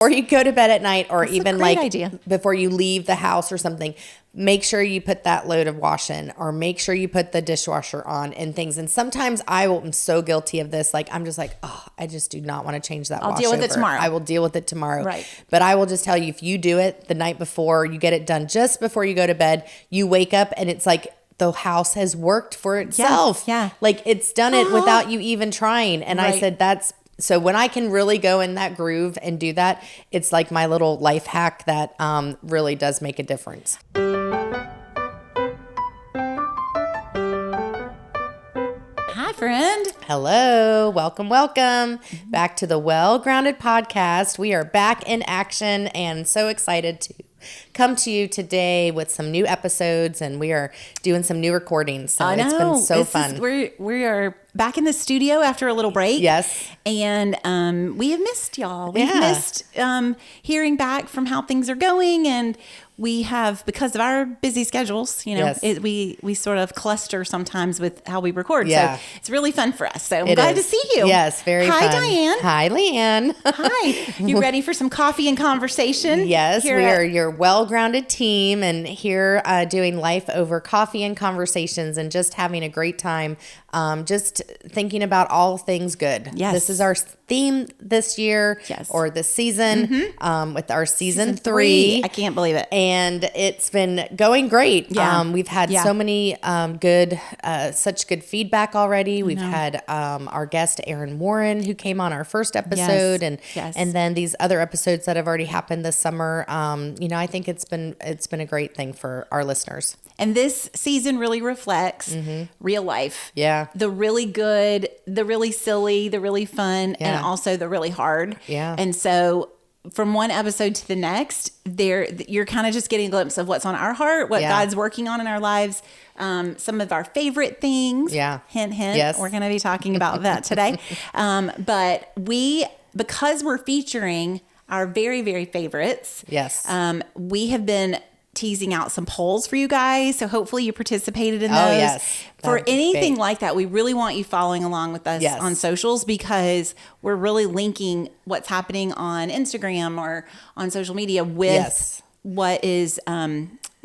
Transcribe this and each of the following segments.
Or you go to bed at night, or That's even a great like idea. before you leave the house or something, make sure you put that load of wash in, or make sure you put the dishwasher on and things. And sometimes I'm so guilty of this. Like, I'm just like, oh, I just do not want to change that. I'll deal with it tomorrow. I will deal with it tomorrow. Right. But I will just tell you, if you do it the night before, you get it done just before you go to bed, you wake up and it's like the house has worked for itself. Yeah. Like it's done it without you even trying. And I said, so when I can really go in that groove and do that, it's like my little life hack that really does make a difference. Hi, friend. Hello. Welcome. Back to the Well-Grounded Podcast. We are back in action and so excited to come to you today with some new episodes, and we are doing some new recordings. So it's been so fun. We are back in the studio after a little break. Yes. And we have missed y'all. We've missed hearing back from how things are going, and we have, because of our busy schedules, we sort of cluster sometimes with how we record. Yeah. So it's really fun for us. So I'm glad to see you. Yes, very fun. Hi, Diane. Hi, Leigh Ann. Hi. You ready for some coffee and conversation? Yes, we are your well-grounded team, and here doing life over coffee and conversations and just having a great time. Just thinking about all things good. Yes. This is our theme this year, or this season, with our season 3. I can't believe it. And it's been going great. Yeah. We've had so many such good feedback already. We've had our guest Erin Warren, who came on our first episode, and then these other episodes that have already happened this summer. I think it's been a great thing for our listeners. And this season really reflects real life. Yeah. The really good, the really silly, the really fun, and also the really hard. Yeah. And so from one episode to the next, you're kind of just getting a glimpse of what's on our heart, what God's working on in our lives, some of our favorite things. Yeah. Hint, hint. Yes. We're going to be talking about that today. But because we're featuring our very, very favorites. Yes. We have been teasing out some polls for you guys. So hopefully you participated in those. Oh, yes. For anything like that, we really want you following along with us on socials, because we're really linking what's happening on Instagram or on social media with what is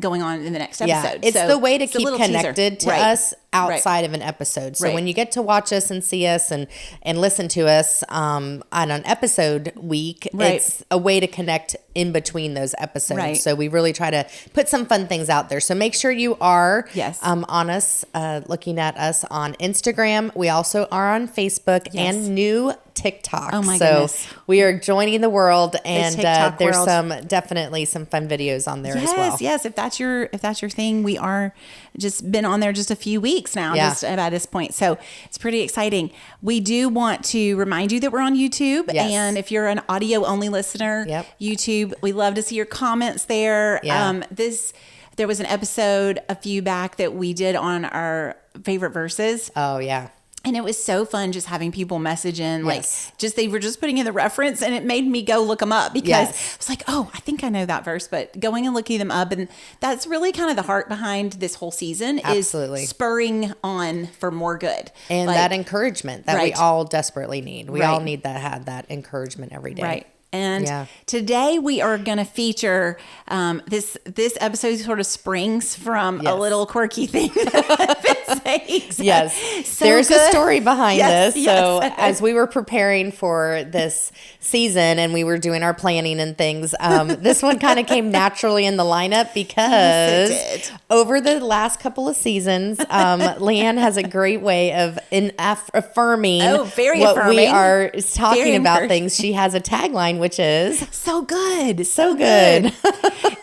going on in the next episode. It's the way to keep connected teaser. to us outside of an episode. So when you get to watch us and see us and listen to us on an episode week, it's a way to connect in between those episodes. Right. So we really try to put some fun things out there. So make sure you are on us, looking at us on Instagram. We also are on Facebook and new TikTok. Oh my goodness. We are joining the world, and there's world. definitely some fun videos on there as well. Yes, if that's your thing, we are just been on there just a few weeks now, just about this point. So it's pretty exciting. We do want to remind you that we're on YouTube, and if you're an audio only listener, YouTube, we love to see your comments there. There was an episode a few back that we did on our favorite verses. Oh yeah. And it was so fun just having people message in, they were just putting in the reference, and it made me go look them up, because I was like, oh, I think I know that verse, but going and looking them up. And that's really kind of the heart behind this whole season, is spurring on for more good. And that encouragement that we all desperately need. We all need that encouragement every day. Right. And today we are going to feature this episode sort of springs from a little quirky thing that I've been saying. So, yes. There's a story behind this. So as we were preparing for this season and we were doing our planning and things, this one kind of came naturally in the lineup, because over the last couple of seasons, Leigh Ann has a great way of affirming what we are talking about things. She has a tagline, which is so good. So good.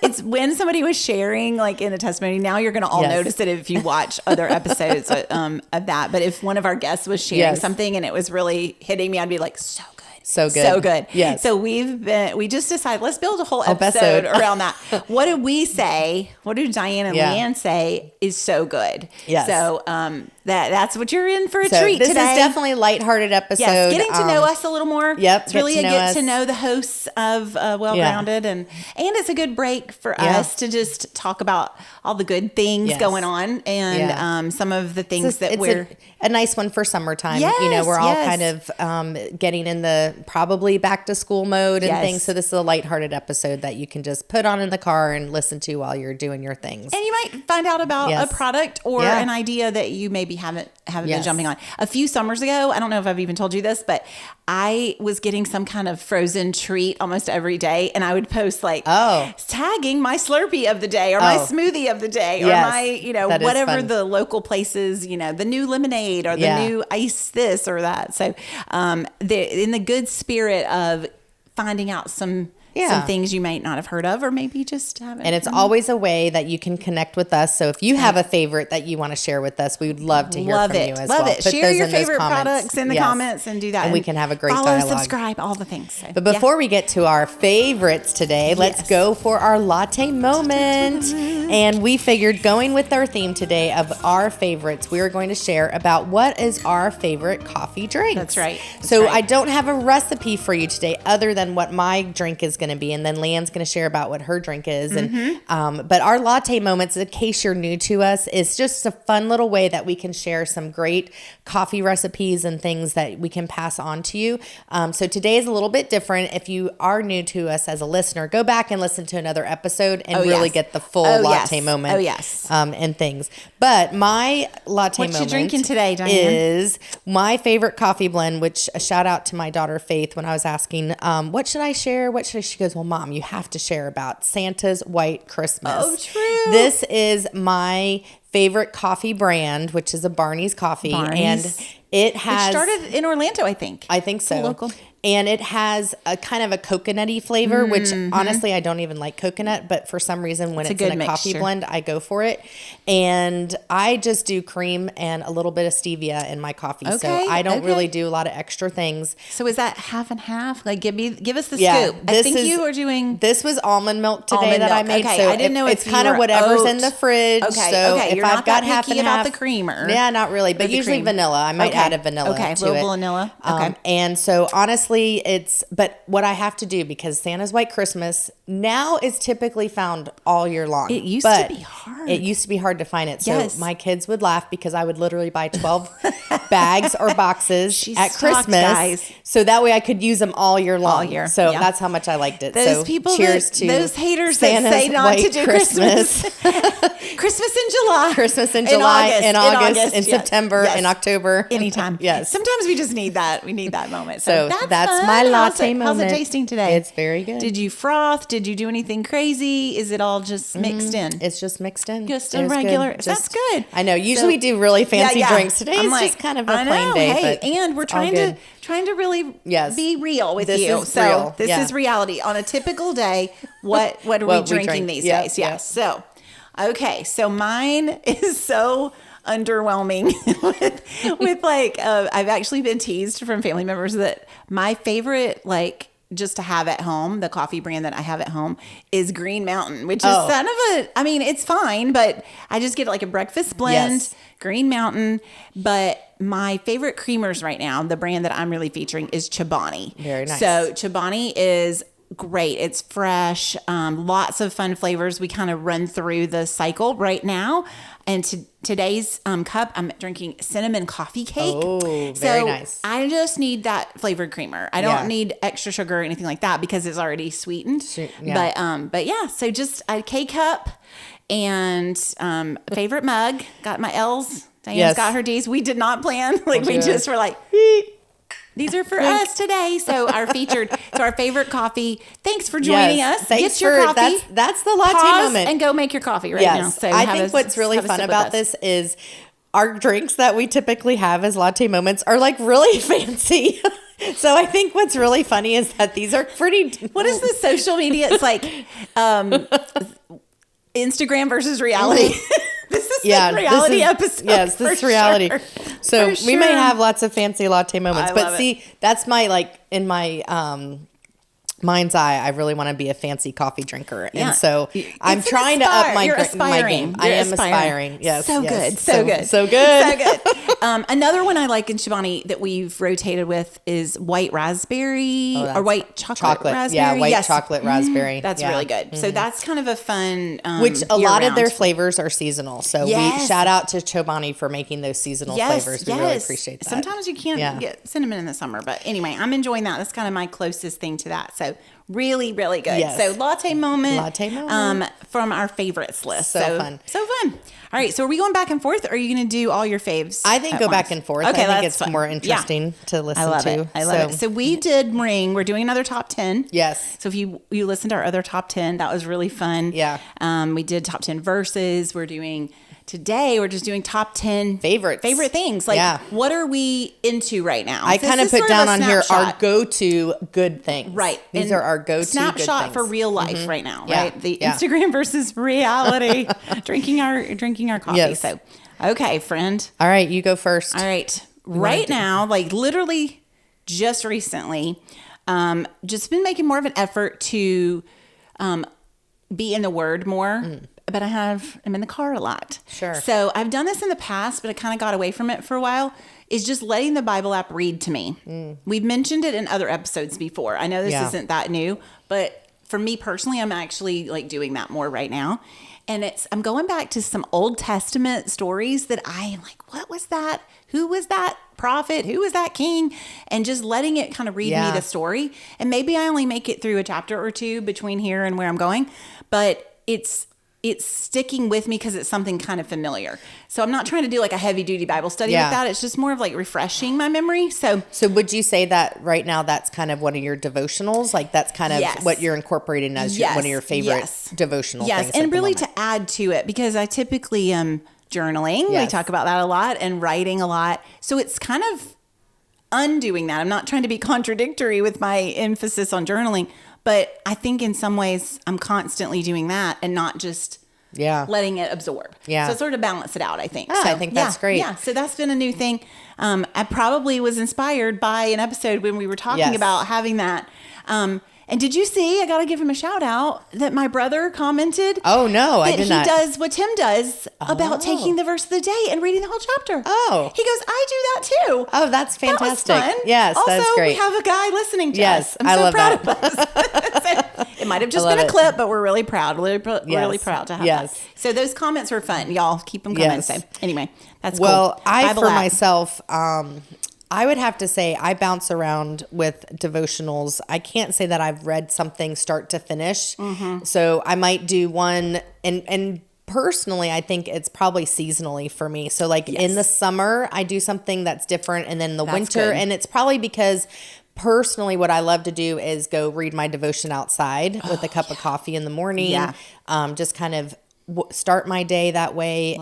It's when somebody was sharing, like in a testimony, now you're going to all notice it if you watch other episodes of that. But if one of our guests was sharing something and it was really hitting me, I'd be like, so good. So good. So good. Yes. So we just decided, let's build a whole episode around that. What did we say? What did Diane and Leigh Ann say is so good? Yes. So that's what you're in for a treat this today. This is definitely a lighthearted episode. Yes, getting to know us a little more. Yep. It's really get to know the hosts of Well-Grounded. And it's a good break for us to just talk about all the good things going on, and some of the things that we're... a nice one for summertime. We're all kind of getting in the probably back to school mode and things. So this is a lighthearted episode that you can just put on in the car and listen to while you're doing your things. And you might find out about a product or an idea that you maybe haven't been jumping on. A few summers ago, I don't know if I've even told you this, but I was getting some kind of frozen treat almost every day, and I would post tagging my Slurpee of the day or my smoothie of the day or my, whatever the local places, the new lemonade or the new ice this or that. So in the good spirit of finding out some things you might not have heard of or maybe just haven't. And it's always a way that you can connect with us. So if you have a favorite that you want to share with us, we would love to hear from you as well. Love it. Share your favorite products in the comments and do that. And we can have a great follow, dialogue. subscribe, all the things. So, but before we get to our favorites today, let's go for our latte moment. And we figured going with our theme today of our favorites, we are going to share about what is our favorite coffee drink. That's right. I don't have a recipe for you today other than what my drink is going to be, and then Leigh Ann's going to share about what her drink is. And but our latte moments, in case you're new to us, is just a fun little way that we can share some great coffee recipes and things that we can pass on to you. So today is a little bit different. If you are new to us as a listener, go back and listen to another episode and really get the full latte moment. And things. But my latte moment you drinking today, Diane? Is my favorite coffee blend, which a shout out to my daughter Faith when I was asking, what should I share? She goes, well, Mom, you have to share about Santa's White Christmas. Oh, true. This is my favorite coffee brand, which is a Barney's coffee. And it started in Orlando, I think. I think so. Local. And it has a kind of a coconutty flavor, which honestly, I don't even like coconut, but for some reason when it's in a coffee blend, I go for it. And I just do cream and a little bit of stevia in my coffee. So I don't really do a lot of extra things. So is that half and half? Like give us the scoop. I think you were doing. This was almond milk today I made. Okay, so I didn't know it's kind of whatever's in the fridge. Okay, so if you're I've not got that half and picky half about the creamer. Yeah, not really, but usually vanilla. I might add a vanilla to it. Little vanilla. Okay. And so honestly, but what I have to do, because Santa's White Christmas now is typically found all year long. It used to be hard. It used to be hard to find it. So my kids would laugh because I would literally buy 12 bags or boxes at Christmas. Guys. So that way I could use them all year long. All year. So that's how much I liked it. Those so people, cheers to those haters Santa's that say not White to do Christmas. Christmas in July. Christmas in July, in August, in September, in October. Anytime. Yes. Sometimes we just need that. We need that moment. So that's my latte moment. How's it tasting today? It's very good. Did you froth? Did you do anything crazy? Is it all just mixed in? It's just mixed in. Just a regular. That's good. I know. Usually we do really fancy drinks. Today is just kind of a plain day. Hey, and we're trying to really be real with you. So this is reality. On a typical day, what are we drinking these days? Yes. So, okay. So mine is so underwhelming with like I've actually been teased from family members that my favorite just to have at home, the coffee brand that I have at home is Green Mountain, which is kind of it's fine, but I just get like a breakfast blend, Green Mountain. But my favorite creamers right now, the brand that I'm really featuring is Chobani. Very nice. So Chobani is great. It's fresh, lots of fun flavors. We kind of run through the cycle right now. And today's cup, I'm drinking cinnamon coffee cake. Oh, very nice. I just need that flavored creamer. I don't need extra sugar or anything like that because it's already sweetened. But yeah, so just a K-cup and favorite mug. Got my L's. Diane's got her D's. We did not plan. We just were like, these are for us today. So our favorite coffee. Thanks for joining us. Thanks Get your coffee. That's the latte moment. And go make your coffee right now. So I think what's really fun about this is our drinks that we typically have as latte moments are like really fancy. So I think what's really funny is that these are pretty. What is the social media? It's like Instagram versus reality. This is the reality episode. Yes, this is reality. Sure. So we may have lots of fancy latte moments, but love see, that's my in my mind's eye, I really want to be a fancy coffee drinker. And so I'm trying to up my game. I am aspiring. Yes. So good. So good. So good. So good. Another one I like in Shivani that we've rotated with is white raspberry or white chocolate raspberry. Yeah, white chocolate raspberry. That's really good. So that's kind of a fun which a lot of their flavors are seasonal. So we shout out to Chobani for making those seasonal flavors. We really appreciate that. Sometimes you can't get cinnamon in the summer, but anyway, I'm enjoying that. That's kind of my closest thing to that. So really, really good. Yes. So latte moment from our favorites list. So fun. So fun. All right. So are we going back and forth, or are you going to do all your faves? I think go back and forth. Okay, I think it's more interesting to listen to. I love it. So we did ring. We're doing another top 10. Yes. So if you listened to our other top 10, that was really fun. Yeah. We did top 10 verses. Today we're just doing top 10 favorite things. Like what are we into right now? I kind of put down on here our go-to good things. Right. These are our go-to snapshot good things. For real life right now, right? The Instagram versus reality. drinking our coffee. Yes. So, okay, friend. All right, you go first. All right. Right now, like literally just recently, just been making more of an effort to be in the Word more. But I'm in the car a lot. Sure. So I've done this in the past, but I kind of got away from it for a while, is just letting the Bible app read to me. We've mentioned it in other episodes before. I know this isn't that new, but for me personally, I'm actually like doing that more right now. And I'm going back to some Old Testament stories that I'm like, what was that? Who was that prophet? Who was that king? And just letting it kind of read me the story. And maybe I only make it through a chapter or two between here and where I'm going, but it's sticking with me because it's something kind of familiar. So I'm not trying to do like a heavy duty Bible study with that. It's just more of like refreshing my memory. So would you say that right now that's kind of one of your devotionals? Like that's kind of what you're incorporating as one of your favorite devotional things? Yes, and really to add to it, because I typically am journaling. We talk about that a lot, and writing a lot. So it's kind of undoing that. I'm not trying to be contradictory with my emphasis on journaling, but I think in some ways I'm constantly doing that and not just letting it absorb. Yeah. So sort of balance it out, I think. I think that's great. Yeah. So that's been a new thing. I probably was inspired by an episode when we were talking about having that. And did you see, I got to give him a shout out, that my brother commented. Oh, no, I did not. He does what Tim does about taking the verse of the day and reading the whole chapter. Oh. He goes, I do that too. Oh, that's fantastic. That was fun. Yes, also, that's great. We have a guy listening to us. I'm I so love proud that. of us. It might have just been a clip, but we're really proud. Really proud to have that. So those comments were fun. Y'all keep them coming. So anyway, that's cool. Well, myself, I would have to say I bounce around with devotionals. I can't say that I've read something start to finish. So I might do one, and personally, I think it's probably seasonally for me. So like in the summer, I do something that's different, and then the winter, and it's probably because personally what I love to do is go read my devotion outside with a cup of coffee in the morning. Just kind of start my day that way.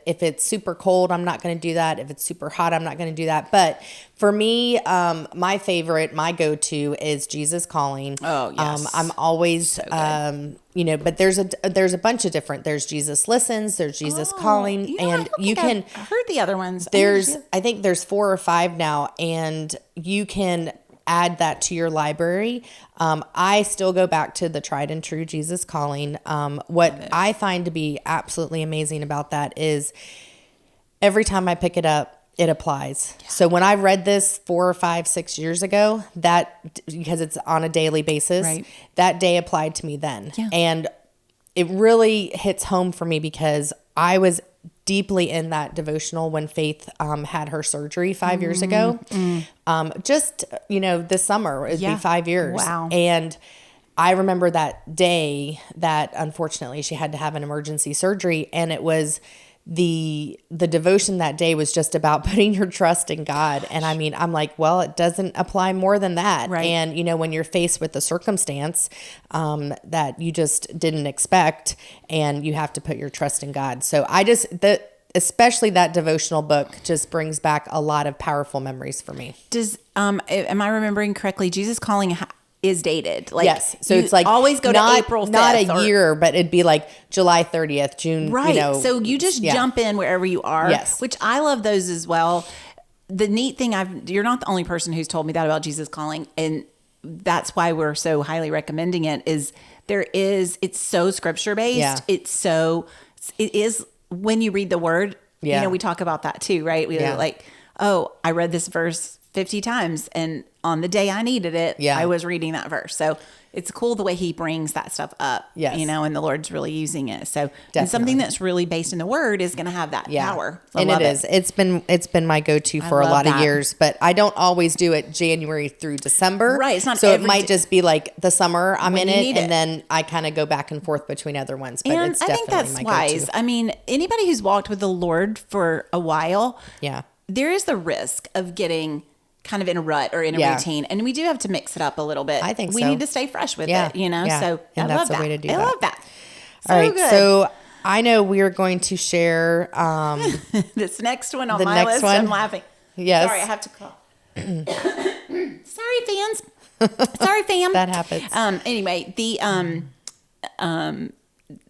If it's super cold, I'm not going to do that. If it's super hot, I'm not going to do that. But for me, my go-to is Jesus Calling. Oh, yes. I'm always, but there's a bunch of different, there's Jesus Listens, there's Jesus Calling, and you can, I've heard the other ones. I think there's 4 or 5 now, and you can add that to your library. I still go back to the tried and true Jesus Calling. What I find to be absolutely amazing about that is every time I pick it up, it applies. Yeah. So when I read this 4 or 5, 6 years ago, because it's on a daily basis, that day applied to me then. Yeah. And it really hits home for me because I was deeply in that devotional when Faith had her surgery 5 years ago. Just, this summer, it'd be 5 years. Wow. And I remember that day that unfortunately she had to have an emergency surgery, and it was the devotion that day was just about putting your trust in God. And I mean, I'm like, well, it doesn't apply more than that. Right. And, when you're faced with a circumstance that you just didn't expect, and you have to put your trust in God. So especially that devotional book just brings back a lot of powerful memories for me. Am I remembering correctly? Jesus Calling is dated. Like, yes. So it's like always go to April 5th. Not a year, but it'd be like July 30th, June. Right. So you just jump in wherever you are. Yes. Which I love those as well. The neat thing, you're not the only person who's told me that about Jesus Calling. And that's why we're so highly recommending it. It's so scripture based. Yeah. It is when you read the word. Yeah. We talk about that too, right? We're like, oh, I read this verse 50 times, and on the day I needed it, I was reading that verse. So it's cool the way he brings that stuff up, and the Lord's really using it. So and something that's really based in the word is going to have that power. And it is. It's been my go-to for a lot of years, but I don't always do it January through December. Right. It's not so it might just be like the summer I'm in it, and then I kind of go back and forth between other ones. But and it's I think that's my wise. go-to. I mean, anybody who's walked with the Lord for a while, there is the risk of getting kind of in a rut or in a routine, and we do have to mix it up a little bit. I think we need to stay fresh with it, So and I love that. Way to do I that. love that. All right, good. So I know we are going to share this next one on my list. I'm laughing. Yes. Sorry, I have to cough. Sorry, fans. Sorry, fam. That happens. Anyway, the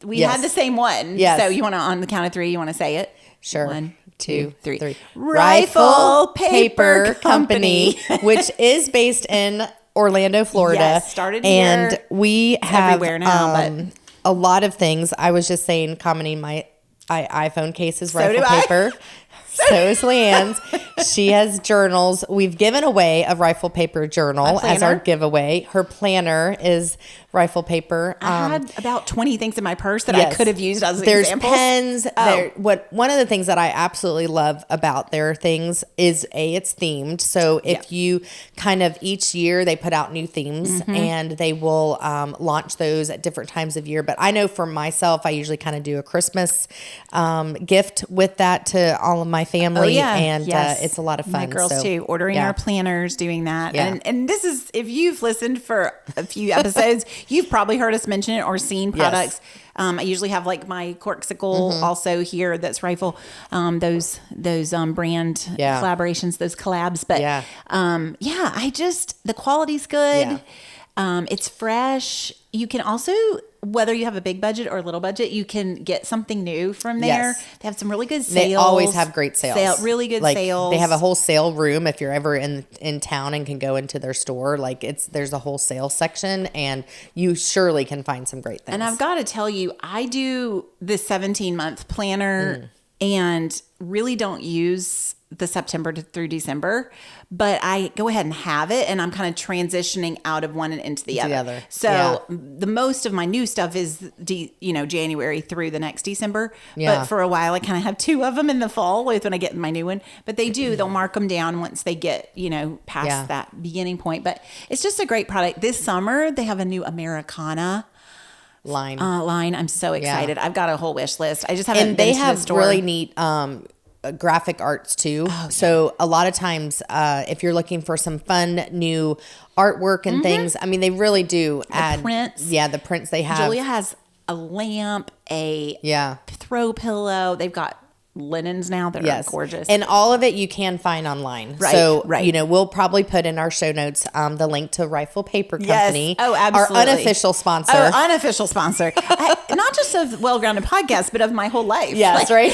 we had the same one. Yes. So you want to, on the count of 3, you want to say it? Sure. 1, 2, 3. 3. Rifle Paper Company, which is based in Orlando, Florida. Yes, started here. And we have everywhere now, but a lot of things. I was just saying, commenting my iPhone case is rifle paper. So is Leigh Ann's. She has journals. We've given away a rifle paper journal as our giveaway. Her planner is rifle paper. I had about 20 things in my purse that I could have used as examples. There's pens. One of the things that I absolutely love about their things is it's themed. So if you kind of each year they put out new themes and they will launch those at different times of year. But I know for myself, I usually kind of do a Christmas gift with that to all of my family. And it's a lot of fun. My girls too, ordering our planners, doing that. And this is, if you've listened for a few episodes, you've probably heard us mention it or seen products. I usually have like my Corksicle also here. That's rifle. Those brand collaborations, those collabs. But the quality's good. It's fresh. You can also, whether you have a big budget or a little budget, you can get something new from there. They have some really good sales. They always have great sales. Really good sales. They have a whole sale room if you're ever in town and can go into their store. There's a whole sales section, and you surely can find some great things. And I've got to tell you, I do this 17-month planner and really don't use the September through December, but I go ahead and have it, and I'm kind of transitioning out of one and into the other. So the most of my new stuff is January through the next December. But for a while, I kind of have 2 of them in the fall when I get my new one. But they'll mark them down once they get past that beginning point. But it's just a great product. This summer they have a new Americana line. I'm so excited. I've got a whole wish list. I just haven't been to the store. Really neat graphic arts too. So a lot of times if you're looking for some fun new artwork and things, I mean, they really do add prints. The prints they have. Julia has a lamp, a throw pillow. They've got linens now that are gorgeous, and all of it you can find online. So we'll probably put in our show notes the link to Rifle Paper Company. Oh, absolutely. Our unofficial sponsor. Unofficial sponsor. Not just of Well Grounded Podcast, but of my whole life. Yes, right.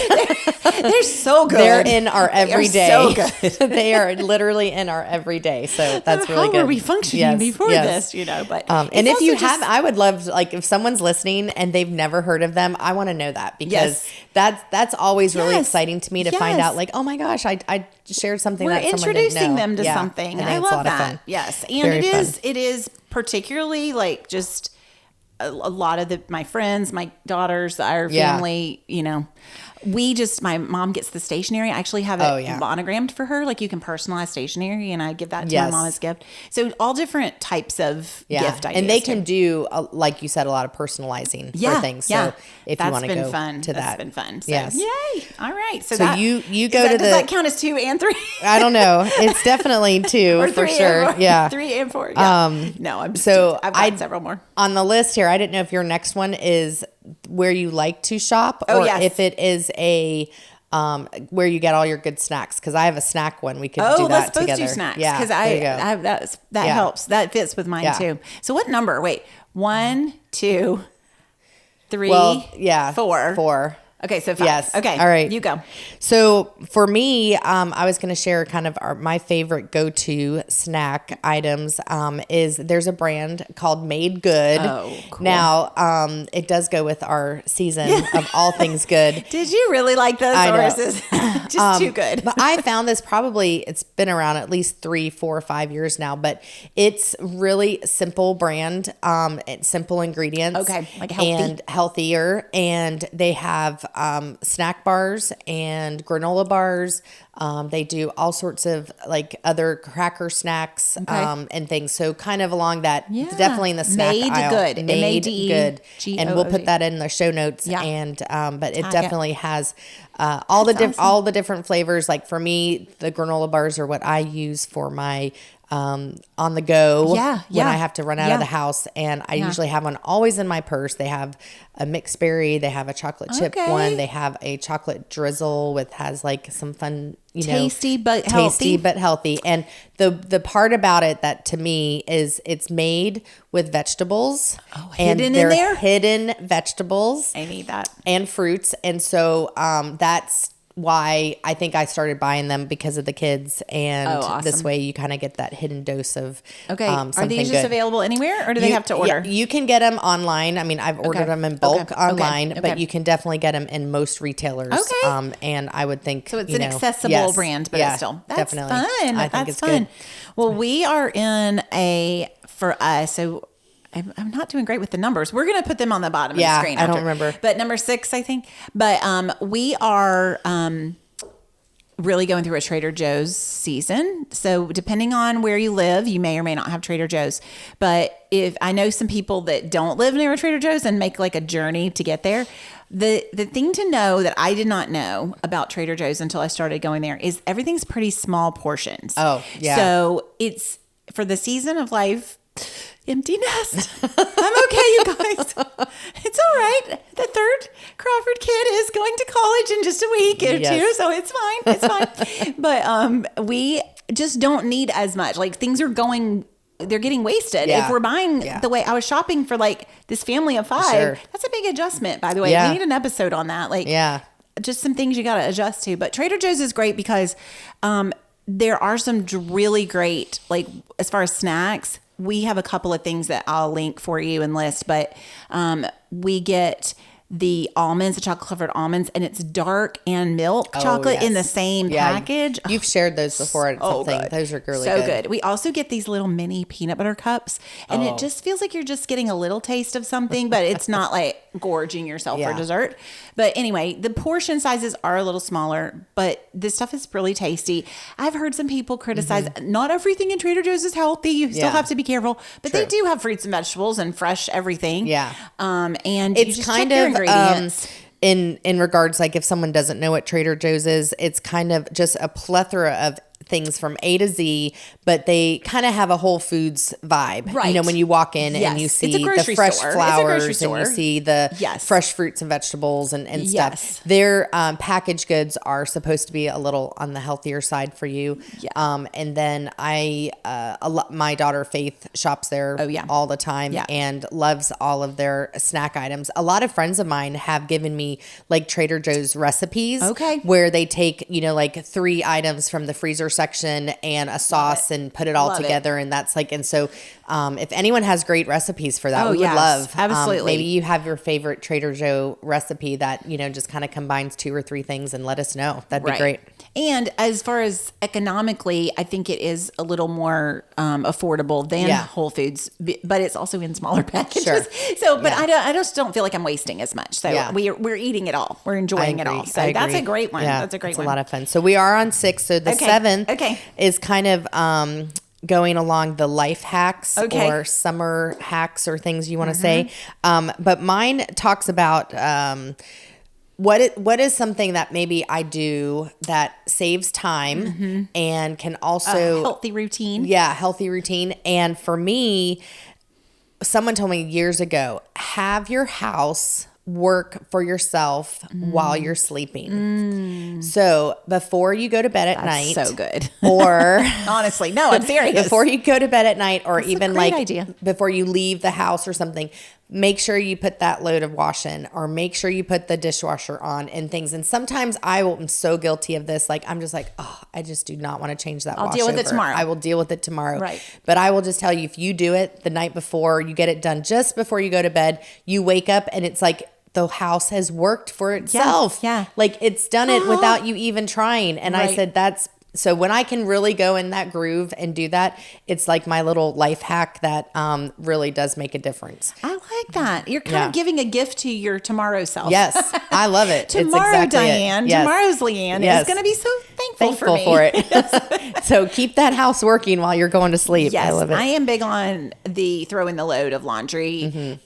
They're so good. They're in our everyday. So good. They are literally in our everyday. So that's really good. How were we functioning before this? But and if you have, I would love if someone's listening and they've never heard of them, I want to know that, because that's always really exciting to me to find out, oh my gosh, I shared something that someone didn't know. We're introducing them to something. I love that. Fun. Yes. And it is particularly just a lot of my friends, my daughters, our family, my mom gets the stationery. I actually have it monogrammed for her. You can personalize stationery, and I give that to my mom as a gift. So all different types of gift ideas. And they can do, like you said, a lot of personalizing for things. So if you want to go to that. That's been fun. So, yes. Yay. All right. So you go to does that count as 2 and 3? I don't know. It's definitely 2 for sure. 3 and 4. Yeah. No, I've got several more. On the list here, I didn't know if your next one is where you like to shop, or if it is a where you get all your good snacks, because I have a snack one. We could do that let's together. Both do snacks, because that helps. That fits with mine too. So what number? Wait, 1, 2, 3, 4. Okay, so 5. Yes. Okay. All right. You go. So for me, I was going to share kind of my favorite go-to snack items. Is there's a brand called Made Good. Oh, cool. Now, it does go with our season of all things good. Did you really like this, or is this just too good? But I found this it's been around at least 3, 4, 5 years now, but it's really simple brand, it's simple ingredients. Okay, like healthy. And healthier. And they have snack bars and granola bars. They do all sorts of like other cracker snacks and things. So kind of along that, definitely in the snack aisle. Good. Made Good. G-O-O-D. And we'll put that in the show notes. Yeah. And but it definitely has all the different flavors. Like for me, the granola bars are what I use for my on the go when I have to run out of the house, and I usually have one always in my purse. They have a mixed berry, they have a chocolate chip one, they have a chocolate drizzle has like some fun, tasty but healthy. And the part about it that to me is it's made with vegetables, and hidden they're in there? hidden vegetables. I need that. And fruits, and so that's why I think I started buying them, because of the kids, and awesome. This way you kind of get that hidden dose of Are these just available anywhere, or do they have to order? Yeah, you can get them online. I mean, I've ordered them in bulk online, but you can definitely get them in most retailers. And I would think so. It's an accessible brand, but it's still definitely fun. I think it's fun. good. Well, we are in for us. So I'm not doing great with the numbers. We're going to put them on the bottom of the screen. I don't remember. But number 6, I think. But we are really going through a Trader Joe's season. So depending on where you live, you may or may not have Trader Joe's. But if I know some people that don't live near a Trader Joe's and make like a journey to get there, the thing to know that I did not know about Trader Joe's until I started going there is everything's pretty small portions. Oh, yeah. So it's for the season of life. Empty nest. I'm okay, you guys. It's all right. The third Crawford kid is going to college in just a week or two, so it's fine. It's fine. But we just don't need as much. Like things are they're getting wasted. Yeah. If we're buying the way I was shopping for like this family of 5, that's a big adjustment, by the way. We need an episode on that. Like just some things you got to adjust to. But Trader Joe's is great because there are some really great, like as far as snacks, we have a couple of things that I'll link for you and list, but we get the almonds, the chocolate covered almonds, and it's dark and milk chocolate in the same package. You've shared those before at something. Good. Those are really good. We also get these little mini peanut butter cups, and it just feels like you're just getting a little taste of something, but it's not like gorging yourself for dessert. But anyway, the portion sizes are a little smaller, but this stuff is really tasty. I've heard some people criticize not everything in Trader Joe's is healthy. You still have to be careful, but they do have fruits and vegetables and fresh everything. Yeah. And it's you just kind check your of ingredients. In regards, like if someone doesn't know what Trader Joe's is, it's kind of just a plethora of things from A to Z, but they kind of have a Whole Foods vibe. Right. You know, when you walk in and you see the fresh flowers and you see the fresh fruits and vegetables and stuff. Their packaged goods are supposed to be a little on the healthier side for you. And then my daughter Faith shops there all the time and loves all of their snack items. A lot of friends of mine have given me like Trader Joe's recipes where they take, like 3 items from the freezer section and a sauce and put it all together. And that's like, and so if anyone has great recipes for that, we would love. Absolutely. Maybe you have your favorite Trader Joe recipe that, just kind of combines 2 or 3 things and let us know. That'd be great. And as far as economically, I think it is a little more affordable than Whole Foods, but it's also in smaller packages. Sure. So, but I just don't feel like I'm wasting as much. So we're eating it all. We're enjoying it all. So that's a great one. Yeah, that's a great one. It's a lot of fun. So we are on 6. So the 7th is kind of going along the life hacks or summer hacks or things you want to say. But mine talks about what is something that maybe I do that saves time and can also healthy routine. Yeah, healthy routine. And for me, someone told me years ago, have your house work for yourself while you're sleeping. So before you go to bed at night. So good. Or honestly, no, I'm serious. Before you go to bed at night, or even like idea. Before you leave the house or something, make sure you put that load of wash in, or make sure you put the dishwasher on and things. And sometimes I'm so guilty of this. Like, I'm just like, oh, I just do not want to change that. I'll deal with it tomorrow. I will deal with it tomorrow. Right. But I will just tell you, if you do it the night before, you get it done just before you go to bed, you wake up and it's like the house has worked for itself. Yeah. Like it's done it without you even trying. And Right. I said, so when I can really go in that groove and do that, it's like my little life hack that really does make a difference. I like that. You're kind of giving a gift to your tomorrow self. Yes, I love it. Tomorrow, it's exactly Diane, tomorrow's Leigh Ann is going to be so thankful for it. So keep that house working while you're going to sleep. Yes, I love it. I am big on the throwing the load of laundry.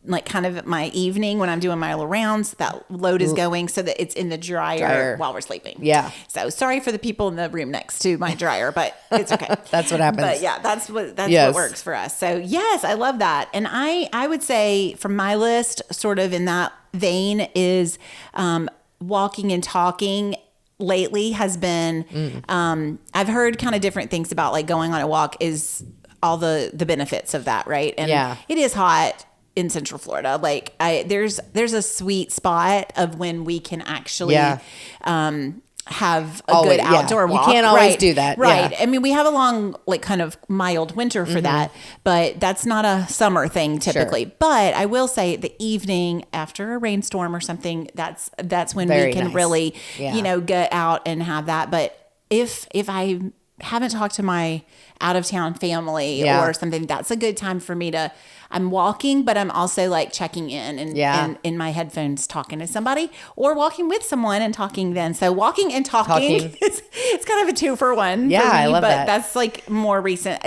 Like kind of my evening when I'm doing my little rounds, that load is going so that it's in the dryer while we're sleeping. Yeah. So sorry for the people in the room next to my dryer, but it's okay. That's what happens. But yeah, that's what works for us. So yes, I love that. And I would say from my list, sort of in that vein, is walking and talking lately has been, I've heard kind of different things about like going on a walk is all the benefits of that. Right. And it is hot in Central Florida. Like there's a sweet spot of when we can actually, have a good outdoor walk. You can't always do that. Right. Yeah. I mean, we have a long, like kind of mild winter for that, but that's not a summer thing typically. Sure. But I will say the evening after a rainstorm or something, that's when we can really, get out and have that. But if I haven't talked to my out of town family or something, that's a good time for me I'm walking, but I'm also like checking in and in my headphones talking to somebody, or walking with someone and talking then. So walking and talking. It's kind of a 2-for-1 Yeah, for me, I love but that. That's like more recent.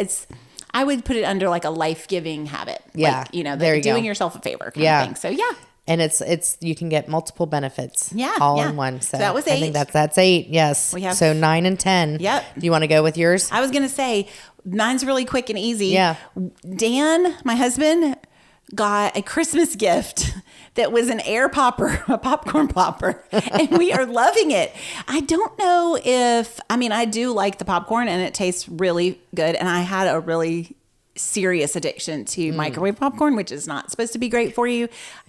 I would put it under like a life-giving habit. Yeah. Like, there you doing go. yourself a favor kind of thing. So yeah. And it's you can get multiple benefits all in one. So that was 8. I think that's 8. Yes. We have, so 9 and 10. Yep. Do you want to go with yours? I was going to say mine's really quick and easy. Yeah. Dan, my husband, got a Christmas gift that was an air popper, a popcorn popper, and we are loving it. I don't know I do like the popcorn and it tastes really good. And I had a really serious addiction to microwave popcorn, which is not supposed to be great for you.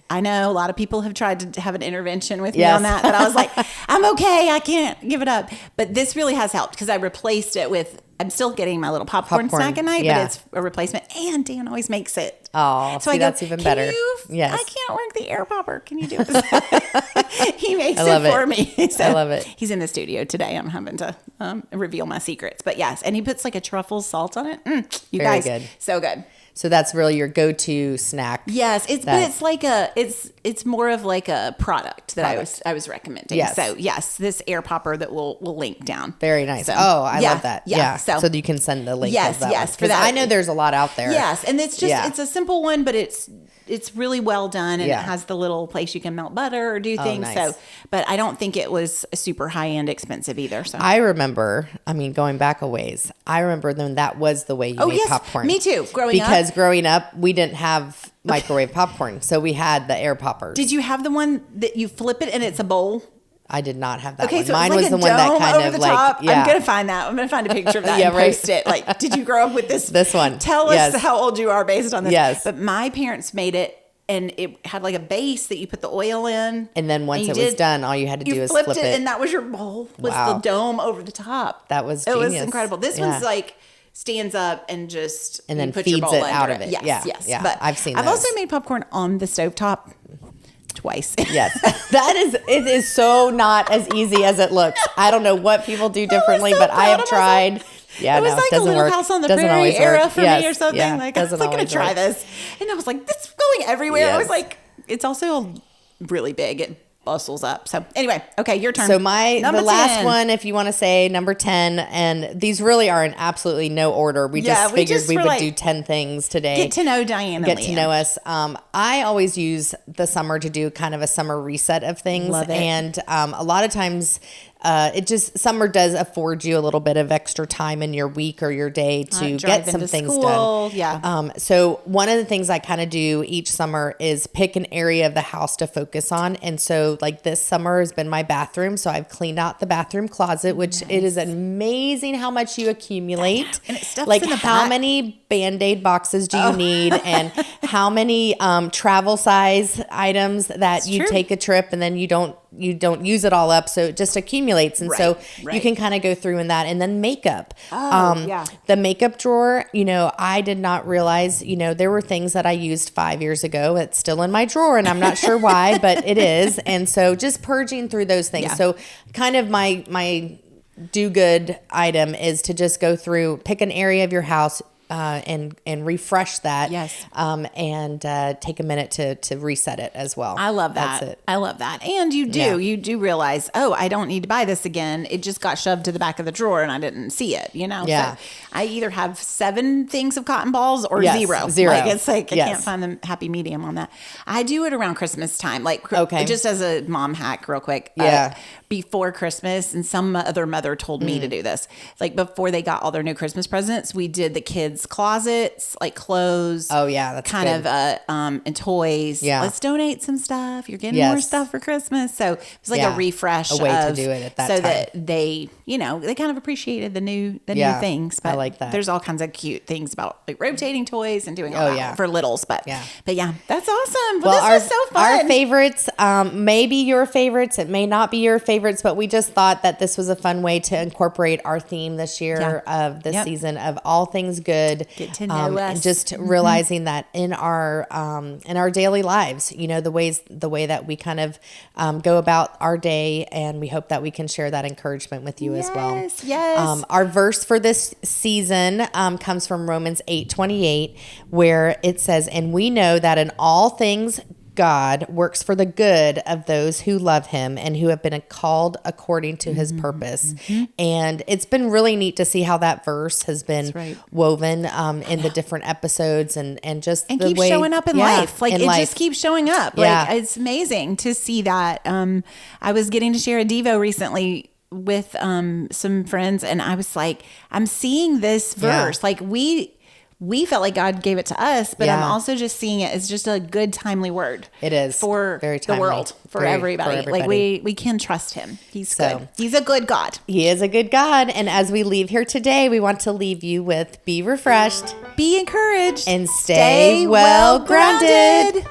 I know a lot of people have tried to have an intervention with me on that, but I was like, I'm okay. I can't give it up. But this really has helped because I replaced it with, I'm still getting my little popcorn snack at night, but it's a replacement. And Dan always makes it. Oh, so that's even better. Yes. I can't work the air popper. Can you do it? He makes it for me. So I love it. He's in the studio today. I'm having to reveal my secrets. But yes, and he puts like a truffle salt on it. You Very guys, good. So good. So that's really your go-to snack. Yes, but it's like it's more of like a product that I was recommending. Yes. So yes, this air popper that we'll link down. Very nice. So, I love that. Yeah. So you can send the link. Yes, of that for that. I know there's a lot out there. Yes, and it's just it's a simple one, but it's really well done, and it has the little place you can melt butter or do things. Nice. So, but I don't think it was a super high end expensive either. So I remember, going back a ways, I remember when that was the way you made popcorn. Me too. Because growing up, we didn't have microwave popcorn, so we had the air poppers. Did you have the one that you flip it and it's a bowl? I did not have that okay, one. So mine like was the one that kind of like top. I'm gonna find that. I'm gonna find a picture of that and post it. Like, did you grow up with this? This one. Tell us how old you are based on this. Yes. But my parents made it, and it had like a base that you put the oil in. And then once it was done, all you had to do was flip it. And that was your bowl with the dome over the top. That was genius. It was incredible. This one's like stands up and just and then put feeds your bowl it out of it. Yes. Yeah. But I've seen. I've also made popcorn on the stovetop twice. Yes, it is so not as easy as it looks. I don't know what people do differently, but I have tried. Yeah, it was like a Little House on the Prairie era for me or something. Yeah, like I was like, going to try this, and I was like, this is going everywhere. Yes. I was like, it's also really big. It bustles up. So anyway, okay, your turn. So the last one, if you want to say number 10, and these really are in absolutely no order. We just figured we would do 10 things today. Get to know Diane and Leigh Ann. Get to know us. I always use the summer to do kind of a summer reset of things. Love it. And a lot of times summer does afford you a little bit of extra time in your week or your day to get some things done. Yeah. So one of the things I kind of do each summer is pick an area of the house to focus on. And so like this summer has been my bathroom. So I've cleaned out the bathroom closet, which it is amazing how much you accumulate. And it stuffs like in the how back. Many Band-Aid boxes do you need, and how many travel size items that you take a trip and then you don't use it all up, so it just accumulates. And so you can kind of go through in that. And then makeup. The makeup drawer, I did not realize, there were things that I used 5 years ago. It's still in my drawer and I'm not sure why, but it is. And so just purging through those things. Yeah. So kind of my do good item is to just go through, pick an area of your house, and refresh that. Yes. And take a minute to reset it as well. I love that. That's it. I love that. And you do realize, I don't need to buy this again. It just got shoved to the back of the drawer and I didn't see it, Yeah. So I either have 7 things of cotton balls or zero. Like it's like, I can't find the happy medium on that. I do it around Christmas time. Like, just as a mom hack real quick. Yeah. Before Christmas, and some other mother told me to do this. Like before they got all their new Christmas presents, we did the kids' closets, like clothes. Oh yeah, that's kind good. of and toys. Yeah, let's donate some stuff. You're getting more stuff for Christmas, so it was like a refresh, a way to do it at that so time. that they, they kind of appreciated the new things. But I like that. There's all kinds of cute things about like rotating toys and doing all that for littles. But yeah, that's awesome. Well, this was so fun. Our favorites, maybe your favorites. It may not be your favorites, but we just thought that this was a fun way to incorporate our theme this year of this season of all things good. Get to know us. And just realizing that in our daily lives, the way that we kind of go about our day, and we hope that we can share that encouragement with you as well. Yes. Our verse for this season comes from Romans 8:28, where it says, "And we know that in all things God works for the good of those who love him and who have been called according to his purpose." And it's been really neat to see how that verse has been woven in the different episodes and just and the keeps way, showing up in life. Like just keeps showing up. Yeah. Like it's amazing to see that. I was getting to share a Devo recently with some friends, and I was like, I'm seeing this verse. Like we felt like God gave it to us, but I'm also just seeing it as just a good, timely word. It is for very the world, for everybody. Like we can trust him. He's good. He's a good God. He is a good God. And as we leave here today, we want to leave you with be refreshed, be encouraged, and stay well grounded.